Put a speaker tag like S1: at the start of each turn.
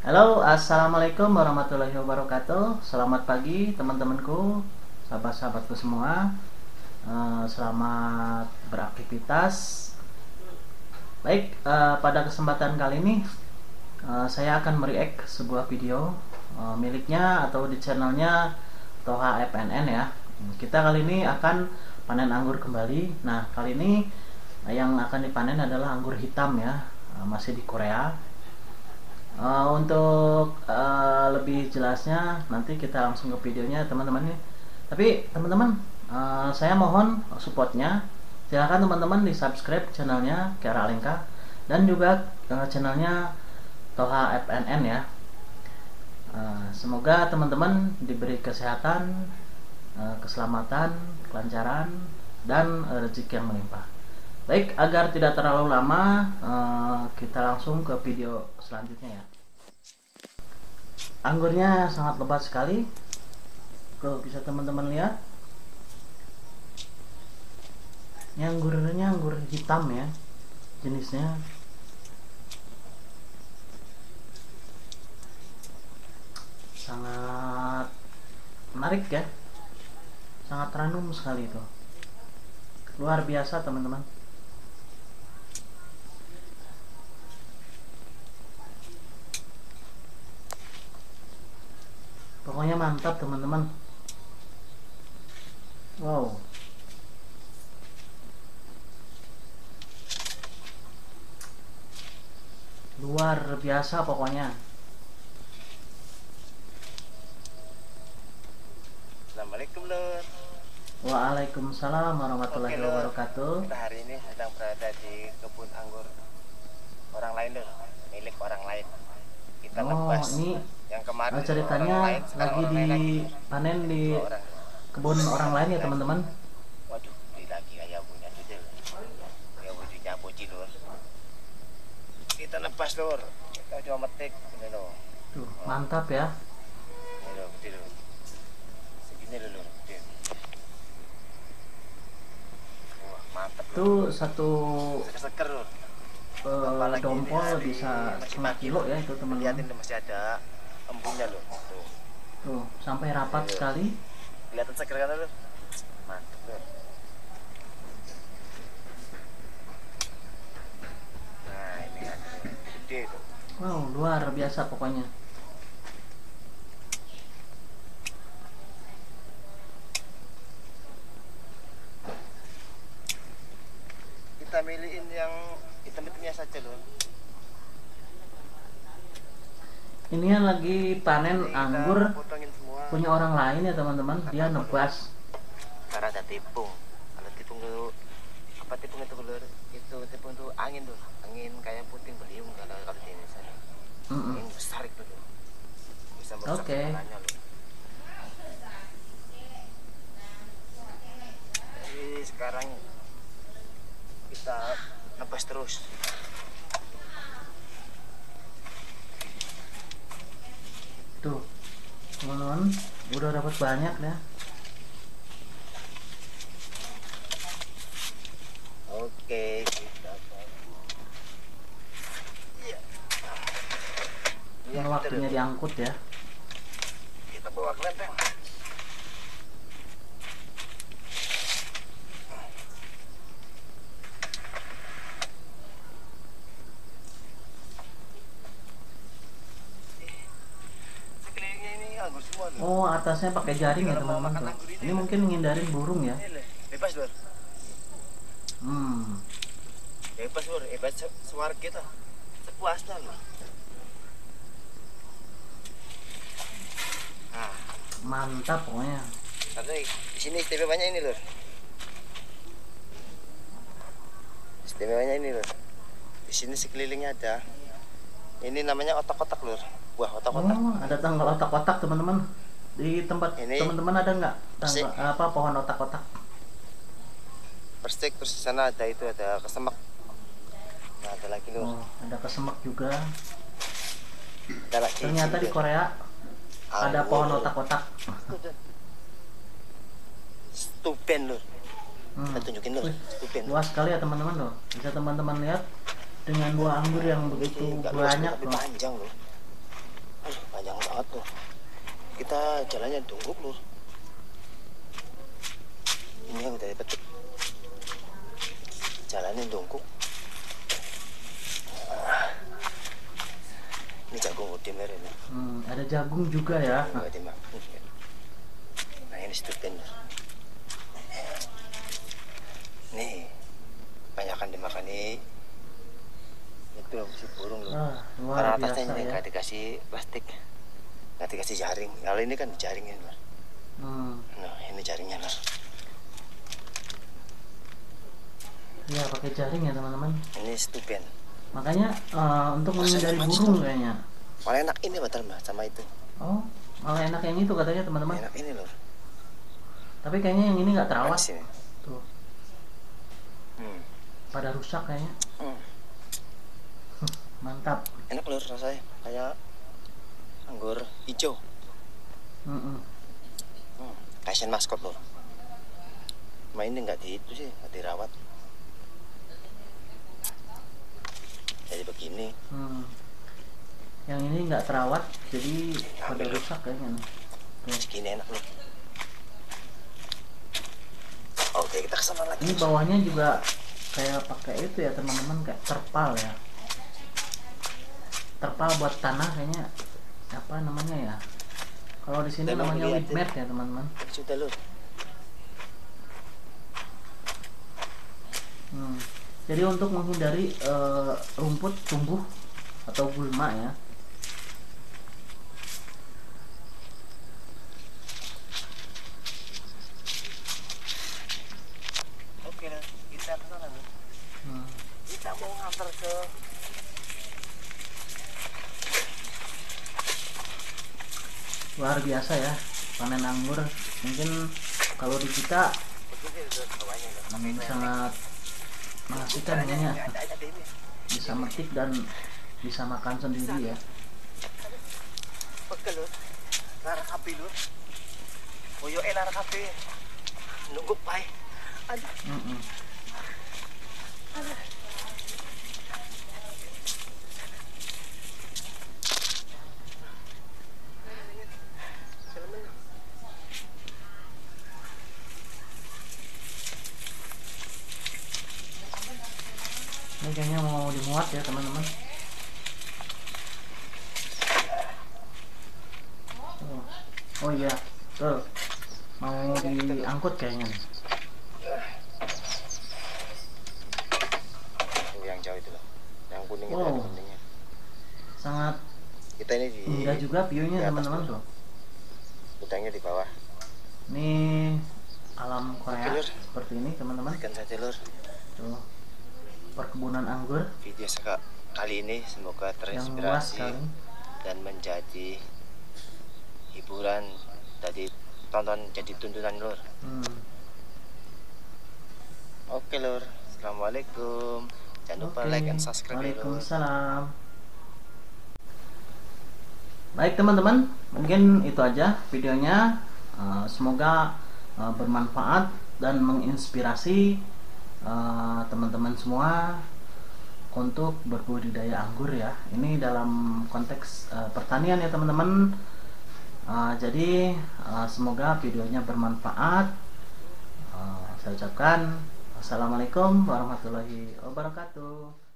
S1: Halo, assalamualaikum warahmatullahi wabarakatuh. Selamat pagi teman-temanku, sahabat-sahabatku semua. Selamat beraktivitas. Baik, pada kesempatan kali ini saya akan mereact sebuah video miliknya atau di channelnya Toha FNN ya. Kita kali ini akan panen anggur kembali. Nah, kali ini yang akan dipanen adalah anggur hitam ya, masih di Korea. Untuk lebih jelasnya nanti kita langsung ke videonya teman-teman ya. Tapi teman-teman, saya mohon supportnya. Silahkan teman-teman di subscribe channelnya Kiara Alengka dan juga channelnya Toha FNN ya. Semoga teman-teman diberi kesehatan, keselamatan, kelancaran, dan rezeki yang melimpah. Baik, agar tidak terlalu lama, kita langsung ke video selanjutnya ya. Anggurnya sangat lebat sekali. Tuh, bisa teman-teman lihat. Ini anggurnya anggur hitam ya, jenisnya. Sangat menarik ya. Sangat random sekali itu. Luar biasa teman-teman. Pokoknya mantap teman-teman. Wow. Luar biasa pokoknya.
S2: Assalamualaikum Lur.
S1: Waalaikumsalam warahmatullahi
S2: Oke, Lur.
S1: wabarakatuh.
S2: Kita hari ini sedang berada di kebun anggur orang lain Lur, milik orang lain. Kita nebas
S1: Ini
S2: yang kemarin
S1: ceritanya
S2: orang lain, sekarang
S1: lagi
S2: orang lain lagi.
S1: dipanen di
S2: Dua orang.
S1: kebun orang lain ya teman-teman.
S2: Waduh, ini lagi kayak punya tuh kayak wujudnya puji Lur. Kita nebas Lur. Kita cuma metik ini Lur.
S1: Tuh, mantap ya.
S2: Ini Lur, gede Lur. Segini Lur, gede. Wah, mantap Lur.
S1: Tuh satu
S2: Seger-seger Lur.
S1: dompol
S2: ini
S1: bisa
S2: masih
S1: setengah
S2: pagi,
S1: kilo
S2: Lur.
S1: ya itu teman-teman.
S2: Lihatin masih ada embunnya Lur. Tuh.
S1: Tuh, sampai rapat
S2: Iya.
S1: sekali.
S2: Kelihatan seger kan Lur? Mantap Lur. Nah ini kan gede tuh.
S1: Wow, luar biasa pokoknya.
S2: Kita milihin yang hitam-hitamnya saja Lur.
S1: Ini yang lagi panen
S2: Jadi kita
S1: anggur
S2: potongin semua.
S1: punya orang lain ya teman-teman. Dia nebas.
S2: Karena ada tepung. Kalau tepung itu apa tepung itu Lur? Itu tepung itu angin tuh. Angin kayak puting beliung kalau di Indonesia. Angin besar itu Lur. Bisa merusak
S1: Oke.
S2: segalanya Lur. Jadi sekarang kita nebas terus.
S1: Tuh, teman-teman, udah dapat banyak ya.
S2: Oke, kita iya.
S1: Ini waktunya diangkut ya.
S2: Kita bawa kelenteng. Sekelilingnya ini anggur semua Lur.
S1: Oh, atasnya pakai jaring ya
S2: Kalau mau
S1: teman-teman
S2: makan
S1: tuh.
S2: anggur
S1: Ini mungkin ngindarin burung ya.
S2: Ini Lur, bebas Lur.
S1: Hmm.
S2: Bebas Lur, bebas suara kita. Sepuasnya Lur. Nah,
S1: Mantap pokoknya.
S2: karena di sini istimewanya ini Lur. Istimewanya ini Lur. Di sini sekelilingnya ada. Ini namanya otak-otak Lur. Buah otak-otak.
S1: Oh, ada tanggal otak-otak teman-teman. Di tempat
S2: Ini
S1: teman-teman ada nggak
S2: sih.
S1: tanggal pohon otak-otak?
S2: Persik, terus di sana ada itu ada kesemak. Nah, ada lagi Lur.
S1: Oh, ada kesemak juga.
S2: Ada lagi.
S1: Ternyata di Korea ada
S2: Anggur.
S1: pohon otak-otak.
S2: Stuben Lur. Kita tunjukin Lur.
S1: Wih,
S2: Stuben.
S1: luas sekali ya teman-teman loh. Bisa teman-teman lihat dengan buah anggur yang begitu
S2: Nggak luas,
S1: banyak
S2: tapi
S1: loh.
S2: panjang Lur. banget tuh. Kita jalannya dongkok lur. Ini yang udah dipetik. Jalannya dongkok. Ini jagung udah merah nih.
S1: Ada jagung juga ya.
S2: Nah ini stupen. Nih banyakan dimakan nih. Itu si burung loh. Karena atasnya ini nggak dikasih plastik, nggak dikasih jaring. Kalau ini kan jaringnya loh. Nah ini jaringnya loh.
S1: Iya pakai jaring ya teman-teman.
S2: Ini stupen.
S1: Makanya untuk menghindari burung kayaknya.
S2: Malah enak ini betul mah sama itu.
S1: Oh malah enak yang itu katanya teman-teman.
S2: Enak ini loh.
S1: Tapi kayaknya yang ini nggak terawat. Tuh. Pada rusak kayaknya. Mantap.
S2: Enak lur rasanya kayak anggur hijau. Kasian maskot lur. Ini nggak di itu sih, nggak dirawat. Jadi begini.
S1: Yang ini nggak terawat, jadi pada rusak kayaknya.
S2: Segini enak lur. Oke kita kesana lagi.
S1: Ini bawahnya juga kayak pakai itu ya teman-teman, kayak terpal ya. Terpal buat tanah kayaknya, apa namanya ya? Kalau di sini namanya weed mat ya teman-teman.
S2: Sudah lur.
S1: Jadi untuk menghindari rumput tumbuh atau gulma ya.
S2: Oke lah, kita ke sana lur. Kita mau ngantar ke
S1: luar biasa ya panen anggur. Mungkin kalau di kita sangat mengasihkan ya, bisa metik dan bisa makan sendiri ya.
S2: Oke lur, lara kape lur. Boyo lara kape. Nunggu pai. Aduh. Aduh.
S1: Ini kayaknya mau dimuat ya teman-teman. Oh iya, tuh mau diangkut kayaknya nih.
S2: Yang jauh itu loh, yang kuning itu
S1: Wow.
S2: kuningnya.
S1: Sangat
S2: Kita ini di
S1: indah juga view-nya teman-teman tuh.
S2: Gudangnya di bawah.
S1: Ini alam Korea seperti ini teman-teman.
S2: Ikan saja lur.
S1: Tuh perkebunan anggur.
S2: Video kali ini semoga
S1: Yang luas
S2: terinspirasi
S1: sekali.
S2: dan menjadi hiburan, jadi tonton, jadi tuntunan lur. Oke lur, assalamualaikum. Jangan lupa like and subscribe ya lur.
S1: Waalaikumsalam. Baik teman-teman, mungkin itu aja videonya. Semoga bermanfaat dan menginspirasi teman-teman semua untuk berbudidaya anggur ya. Ini dalam konteks pertanian ya teman-teman. Jadi semoga videonya bermanfaat. Saya ucapkan assalamualaikum warahmatullahi wabarakatuh.